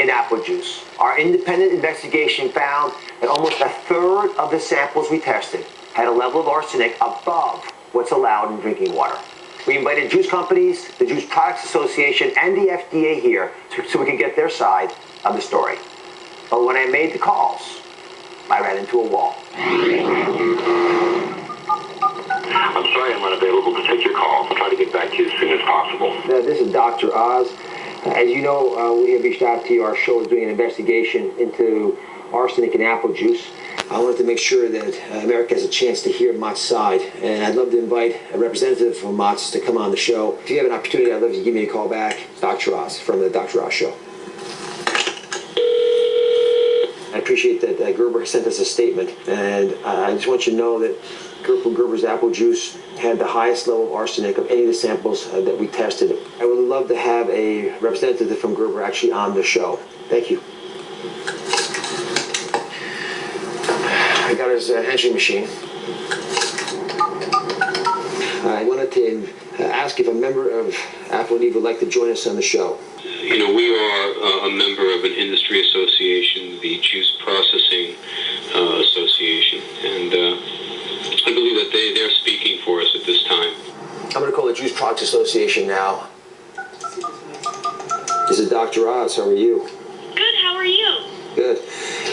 in apple juice. Our independent investigation found that almost a third of the samples we tested had a level of arsenic above what's allowed in drinking water. We invited juice companies, the Juice Products Association, and the FDA here so we could get their side of the story. But when I made the calls, I ran into a wall. I'm sorry I'm unavailable to take your call. I'll try to get back to you as soon as possible. This is Dr. Oz. As you know, we have reached out to you. Our show is doing an investigation into arsenic in apple juice. I wanted to make sure that America has a chance to hear Mott's side, and I'd love to invite a representative from Mott's to come on the show. If you have an opportunity, I'd love you to give me a call back. It's Dr. Oz from the Dr. Oz Show. I appreciate that Gerber sent us a statement, and I just want you to know that Gerber's apple juice had the highest level of arsenic of any of the samples that we tested. I would love to have a representative from Gerber actually on the show. Thank you. I got his answering machine. I wanted to ask if a member of FayahDee would like to join us on the show. You know, we are a member of an industry association, the Juice Processing Association, and I believe that they're speaking for us at this time. I'm going to call the Juice Products Association now. This is Dr. Oz. How are you? Good. How are you? Good.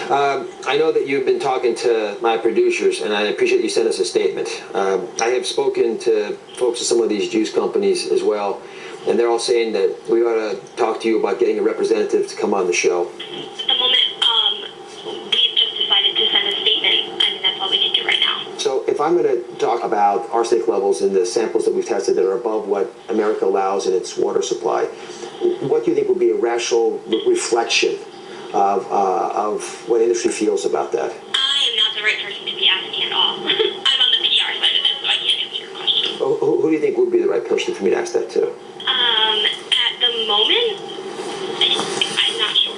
I know that you've been talking to my producers, and I appreciate you sent us a statement. I have spoken to folks at some of these juice companies as well, and they're all saying that we ought to talk to you about getting a representative to come on the show. At the moment, we've just decided to send a statement. I mean, that's all we can do right now. So if I'm going to talk about arsenic levels in the samples that we've tested that are above what America allows in its water supply, what do you think would be a rational reflection of what industry feels about that? I am not the right person to be asking at all. I'm on the PR side of this, so I can't answer your question. Who do you think would be the right person for me to ask that to? At the moment, I'm not sure.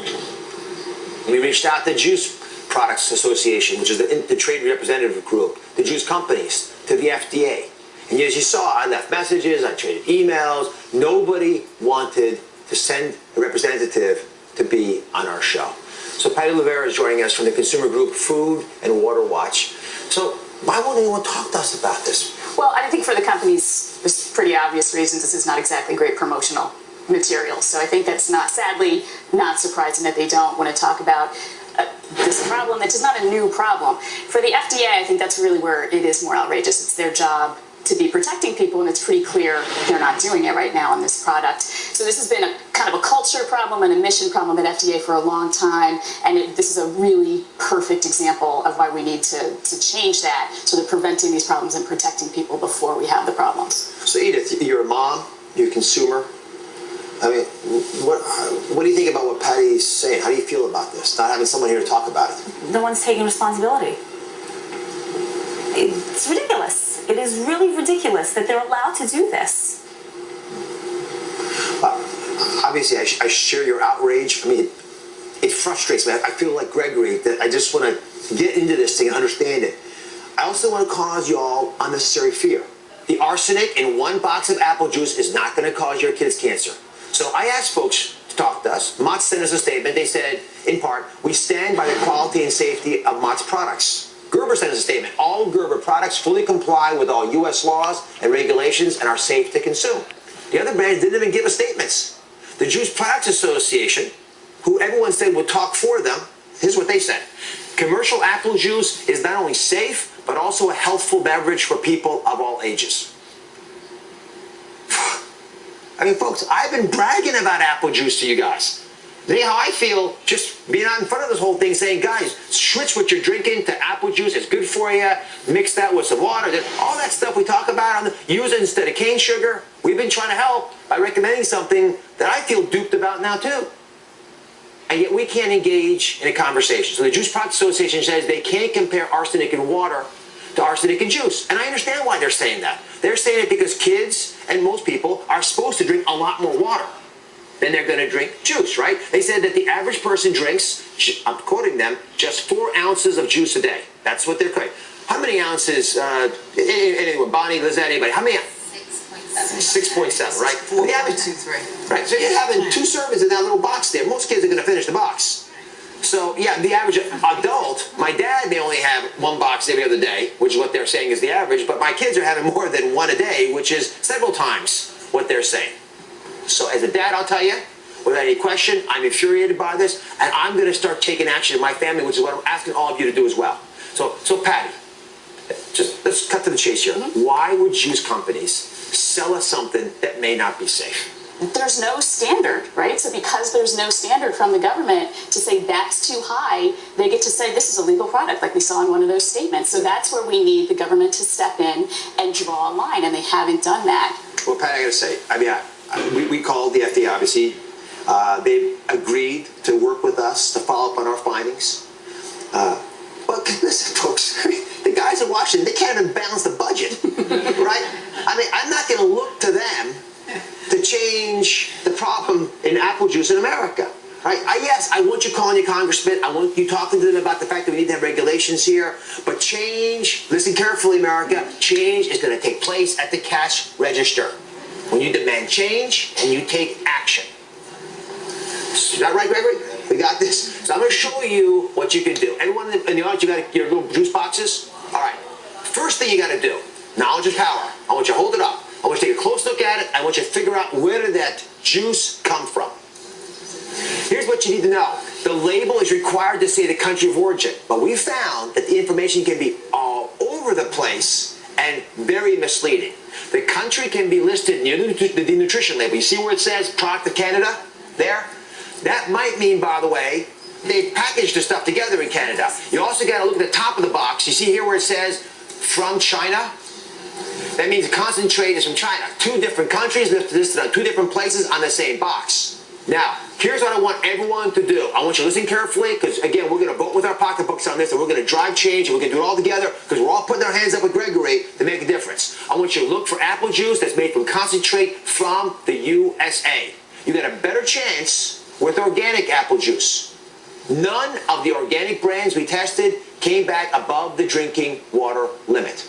We reached out to the Juice Products Association, which is the trade representative group, the juice companies, to the FDA. And as you saw, I left messages, I traded emails. Nobody wanted to send a representative to be on our show. So Patty Levera is joining us from the consumer group Food and Water Watch. So why won't anyone talk to us about this? Well, I think for the companies, there's pretty obvious reasons. This is not exactly great promotional material. So I think that's sadly, not surprising that they don't want to talk about this problem, that is not a new problem. For the FDA, I think that's really where it is more outrageous. It's their job to be protecting people, and it's pretty clear they're not doing it right now on this product. So this has been a kind of a culture problem and a mission problem at FDA for a long time, and this is a really perfect example of why we need to change that, so they're preventing these problems and protecting people before we have the problems. So Edith, you're a mom, you're a consumer. I mean, what do you think about what Patty's saying? How do you feel about this, not having someone here to talk about it? No one's taking responsibility. It's ridiculous. It is really ridiculous that they're allowed to do this. Obviously, I share your outrage. I mean, it frustrates me. I feel like Gregory, that I just want to get into this thing and understand it. I also want to cause you all unnecessary fear. The arsenic in one box of apple juice is not going to cause your kids cancer. So I asked folks to talk to us. Mott sent us a statement. They said, in part, we stand by the quality and safety of Mott's products. Gerber sent us a statement. All Gerber products fully comply with all U.S. laws and regulations and are safe to consume. The other brands didn't even give us statements. The Juice Products Association, who everyone said would talk for them, here's what they said. Commercial apple juice is not only safe, but also a healthful beverage for people of all ages. I mean, folks, I've been bragging about apple juice to you guys. You know how I feel just being out in front of this whole thing saying, guys, switch what you're drinking to apple juice. It's good for you. Mix that with some water. All that stuff we talk about, use it instead of cane sugar. We've been trying to help by recommending something that I feel duped about now, too. And yet we can't engage in a conversation. So the Juice Products Association says they can't compare arsenic in water to arsenic in juice. And I understand why they're saying that. They're saying it because kids and most people are supposed to drink a lot more water than they're going to drink juice, right? They said that the average person drinks, I'm quoting them, just 4 ounces of juice a day. That's what they're quoting. How many ounces, anyway, Bonnie, Liz, anybody, how many? 6.7, right? 4.23. Right, so you're having 2 servings in that little box there. Most kids are going to finish the box. So, yeah, the average adult, my dad may only have one box every other day, which is what they're saying is the average, but my kids are having more than one a day, which is several times what they're saying. So as a dad, I'll tell you, without any question, I'm infuriated by this, and I'm going to start taking action in my family, which is what I'm asking all of you to do as well. So Patty, just let's cut to the chase here. Why would juice companies sell us something that may not be safe? There's no standard, right? So because there's no standard from the government to say that's too high, they get to say this is a legal product, like we saw in one of those statements. So that's where we need the government to step in and draw a line, and they haven't done that. Well, Pat, I got to say, I mean, we called the FDA, obviously. They've agreed to work with us to follow up on our findings. But listen, folks, the guys in Washington, they can't even balance the budget, right? I mean, I'm not going to look to them to change the problem in apple juice in America, right? Yes, I want you calling your congressman. I want you talking to them about the fact that we need to have regulations here. But change, listen carefully, America, change is going to take place at the cash register. When you demand change and you take action. Is that right, Gregory? We got this. So I'm going to show you what you can do. Everyone in the audience, you got your little juice boxes? All right. First thing you got to do, knowledge is power. I want you to hold it up. I want you to take a close look at it. I want you to figure out where did that juice come from. Here's what you need to know. The label is required to say the country of origin, but we found that the information can be all over the place and very misleading. The country can be listed near the nutrition label. You see where it says product of Canada there? That might mean, by the way, they packaged the stuff together in Canada. You also got to look at the top of the box. You see here where it says from China? That means the concentrate is from China. Two different countries listed on two different places on the same box. Now, here's what I want everyone to do. I want you to listen carefully because, again, we're going to vote with our pocketbooks on this and we're going to drive change and we're going to do it all together because we're all putting our hands up with Gregory to make a difference. I want you to look for apple juice that's made from concentrate from the USA. You got a better chance with organic apple juice. None of the organic brands we tested came back above the drinking water limit.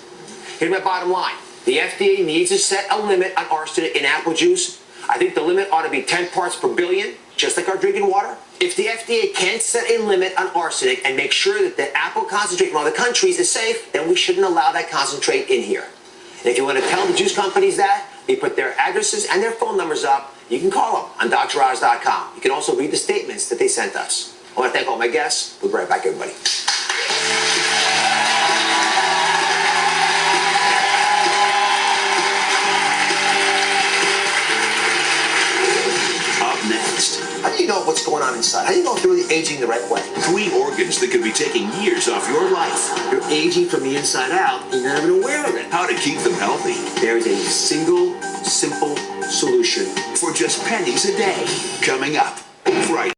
Here's my bottom line. The FDA needs to set a limit on arsenic in apple juice. I think the limit ought to be 10 parts per billion, just like our drinking water. If the FDA can't set a limit on arsenic and make sure that the apple concentrate from other countries is safe, then we shouldn't allow that concentrate in here. And if you want to tell the juice companies that, we put their addresses and their phone numbers up. You can call them on DrOz.com. You can also read the statements that they sent us. I want to thank all my guests. We'll be right back, everybody. Next. How do you know what's going on inside? How do you know if you're really aging the right way? 3 organs that could be taking years off your life. You're aging from the inside out and you're not even aware of it. How to keep them healthy. There's a single, simple solution for just pennies a day. Coming up right